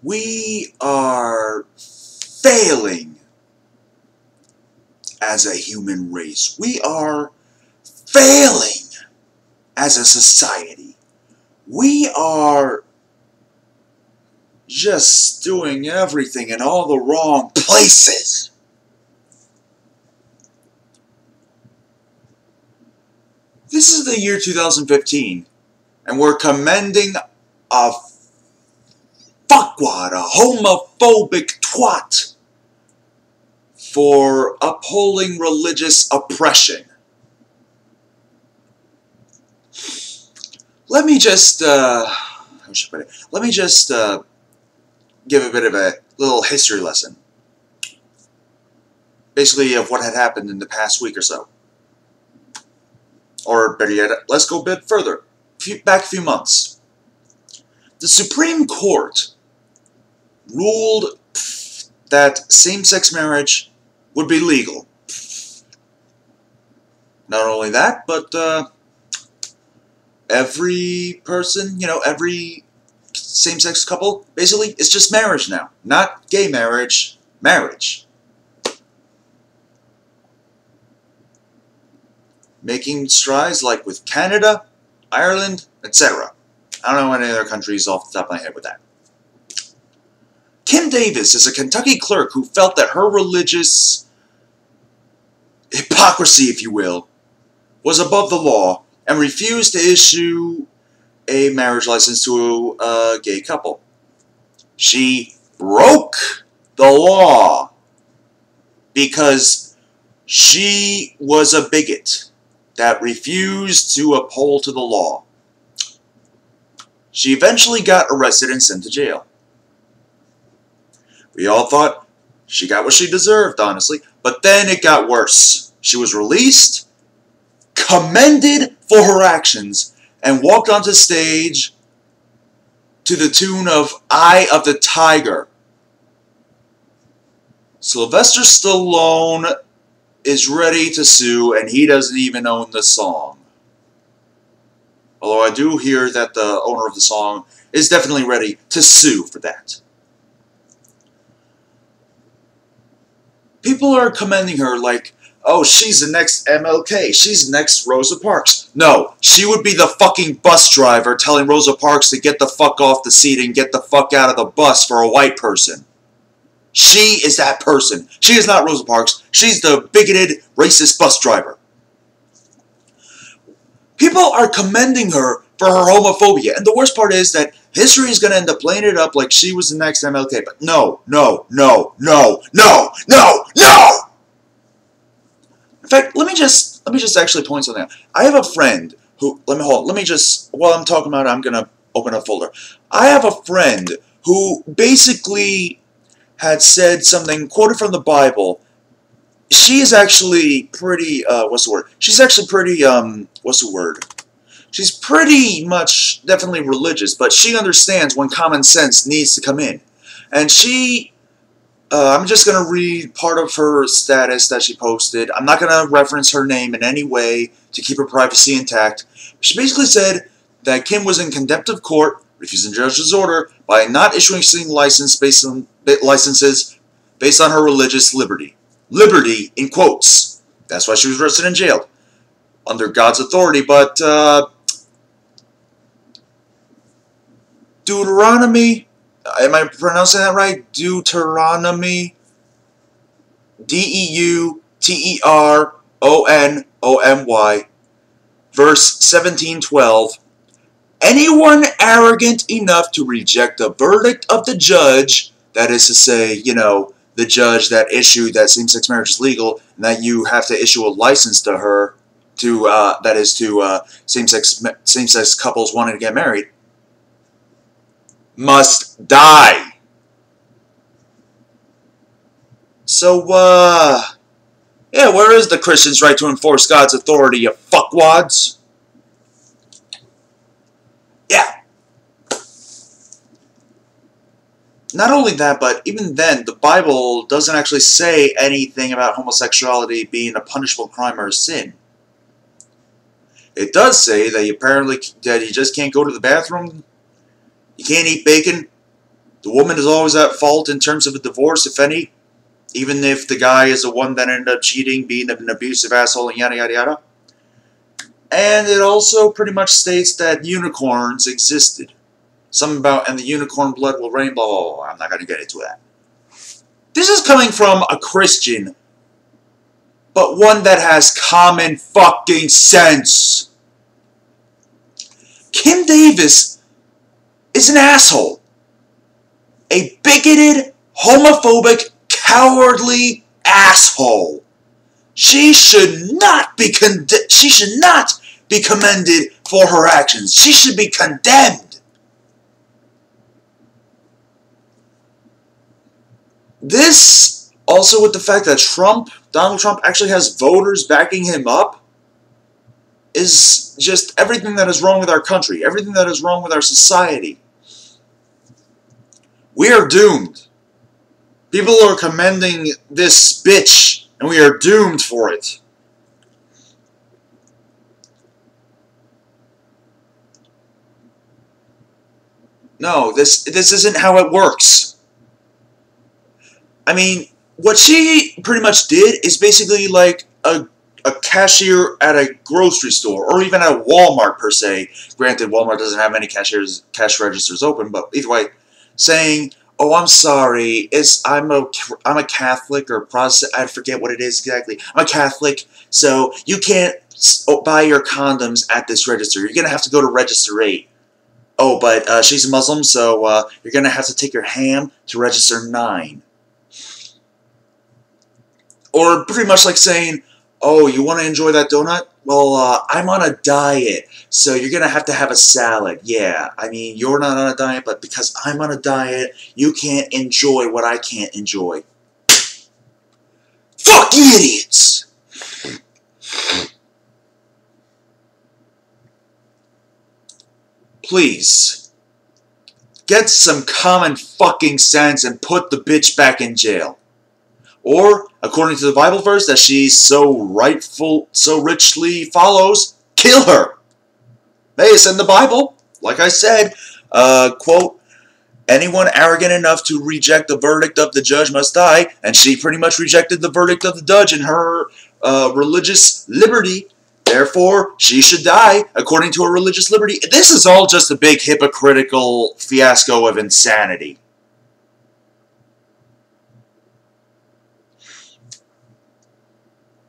We are failing as a human race. We are failing as a society. We are just doing everything in all the wrong places. This is the year 2015, and we're commending a fuckwad, a homophobic twat, for upholding religious oppression. Let me just, how should I put it? Let me just give a bit of a little history lesson, basically of what had happened in the past week or so. Or better yet, let's go a bit further, back a few months. The Supreme Court ruled that same-sex marriage would be legal. Not only that, but every person, every same-sex couple, basically, it's just marriage now. Not gay marriage, marriage. Making strides like with Canada, Ireland, etc. I don't know any other countries off the top of my head with that. Kim Davis is a Kentucky clerk who felt that her religious hypocrisy, if you will, was above the law and refused to issue a marriage license to a gay couple. She broke the law because she was a bigot that refused to uphold to the law. She eventually got arrested and sent to jail. We all thought she got what she deserved, honestly, but then it got worse. She was released, commended for her actions, and walked onto stage to the tune of Eye of the Tiger. Sylvester Stallone is ready to sue, and he doesn't even own the song. Although I do hear that the owner of the song is definitely ready to sue for that. People are commending her like, oh, she's the next MLK, she's the next Rosa Parks. No, she would be the fucking bus driver telling Rosa Parks to get the fuck off the seat and get the fuck out of the bus for a white person. She is that person. She is not Rosa Parks. She's the bigoted, racist bus driver. People are commending her for her homophobia. And the worst part is that history is going to end up playing it up like she was the next MLK. But no, no, no, no, no, no, no! In fact, let me just actually point something out. I have a friend who, while I'm talking about it, I'm going to open a folder. I have a friend who basically had said something quoted from the Bible. She is actually pretty, She's actually pretty, She's pretty much definitely religious, but she understands when common sense needs to come in. And she, I'm just going to read part of her status that she posted. I'm not going to reference her name in any way to keep her privacy intact. She basically said that Kim was in contempt of court, refusing the judge's order, by not issuing licenses based on her religious liberty. Liberty, in quotes. That's why she was arrested and jailed. Under God's authority, but, Deuteronomy, am I pronouncing that right? Deuteronomy, Deuteronomy, verse 17:12. Anyone arrogant enough to reject the verdict of the judge, that is to say, the judge that issued that same-sex marriage is legal, and that you have to issue a license to her, that is to same-sex couples wanting to get married, must die. So, yeah, where is the Christian's right to enforce God's authority, you fuckwads? Yeah. Not only that, but even then, the Bible doesn't actually say anything about homosexuality being a punishable crime or a sin. It does say that you just can't go to the bathroom, you can't eat bacon, The woman is always at fault in terms of a divorce, if any. Even if the guy is the one that ended up cheating, being an abusive asshole, and yada yada yada. And it also pretty much states that unicorns existed. Something about, and the unicorn blood will rain, blah, blah, blah. I'm not going to get into that. This is coming from a Christian, but one that has common fucking sense. Kim Davis is an asshole. A bigoted, homophobic, cowardly asshole. She should not be commended for her actions. She should be condemned. This, also with the fact that Donald Trump actually has voters backing him up, is just everything that is wrong with our country, everything that is wrong with our society. We are doomed. People are commending this bitch, and we are doomed for it. No, this isn't how it works. I mean, what she pretty much did is basically like a cashier at a grocery store, or even at Walmart per se. Granted, Walmart doesn't have many cash registers open, but either way, saying, "Oh, I'm sorry, I'm a Catholic or Protestant. I forget what it is exactly. I'm a Catholic, so you can't buy your condoms at this register. You're gonna have to go to register 8. Oh, but she's a Muslim, so you're gonna have to take your ham to register 9." Or pretty much like saying, "Oh, you want to enjoy that donut? Well, I'm on a diet, so you're going to have a salad." Yeah, I mean, you're not on a diet, but because I'm on a diet, you can't enjoy what I can't enjoy. Fuck idiots! Please, get some common fucking sense and put the bitch back in jail. Or, according to the Bible verse that she so richly follows, kill her. Hey, it's in the Bible. Like I said, quote, "Anyone arrogant enough to reject the verdict of the judge must die," and she pretty much rejected the verdict of the judge in her religious liberty. Therefore, she should die according to her religious liberty. This is all just a big hypocritical fiasco of insanity.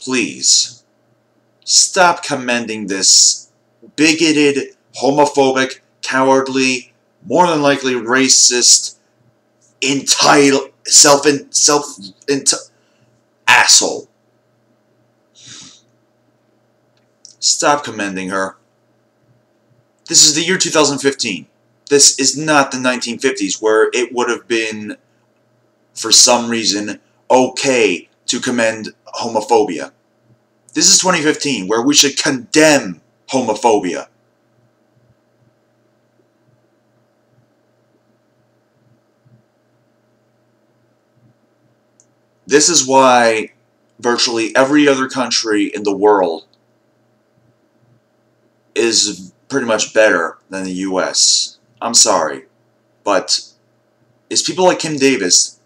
Please, stop commending this bigoted, homophobic, cowardly, more than likely racist, entitled, asshole. Stop commending her. This is the year 2015. This is not the 1950s, where it would have been, for some reason, okay to commend homophobia. This is 2015, where we should condemn homophobia. This is why virtually every other country in the world is pretty much better than the US. I'm sorry, but it's people like Kim Davis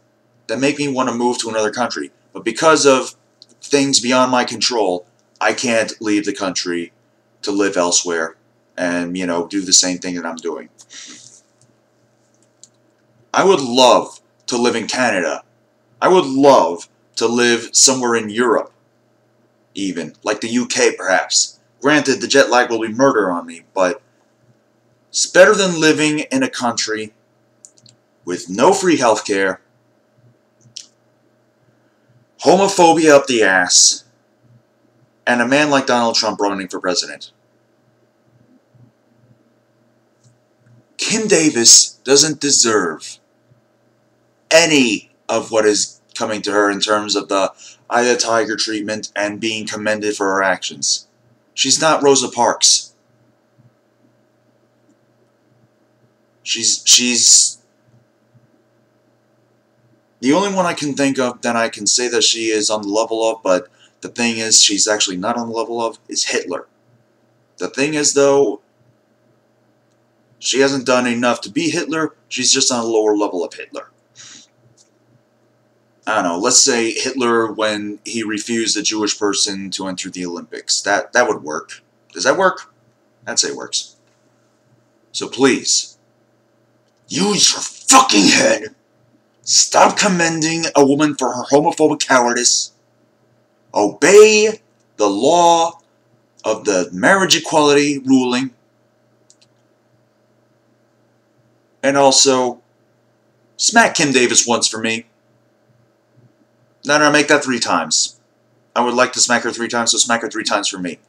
that make me want to move to another country. But because of things beyond my control, I can't leave the country to live elsewhere and, you know, do the same thing that I'm doing. I would love to live in Canada. I would love to live somewhere in Europe, even, like the UK perhaps. Granted, the jet lag will be murder on me, but it's better than living in a country with no free healthcare, homophobia up the ass, and a man like Donald Trump running for president. Kim Davis doesn't deserve any of what is coming to her in terms of the eye of the tiger treatment and being commended for her actions. She's not Rosa Parks. She's the only one I can think of that I can say that she is on the level of, but the thing is, she's actually not on the level of, is Hitler. The thing is, though, She hasn't done enough to be Hitler. She's just on a lower level of Hitler. I don't know, let's say Hitler when he refused a Jewish person to enter the Olympics. That would work. Does that work? I'd say it works. So please, use your fucking head. Stop commending a woman for her homophobic cowardice. Obey the law of the marriage equality ruling. And also, smack Kim Davis once for me. No, make that 3 times. I would like to smack her 3 times, so smack her 3 times for me.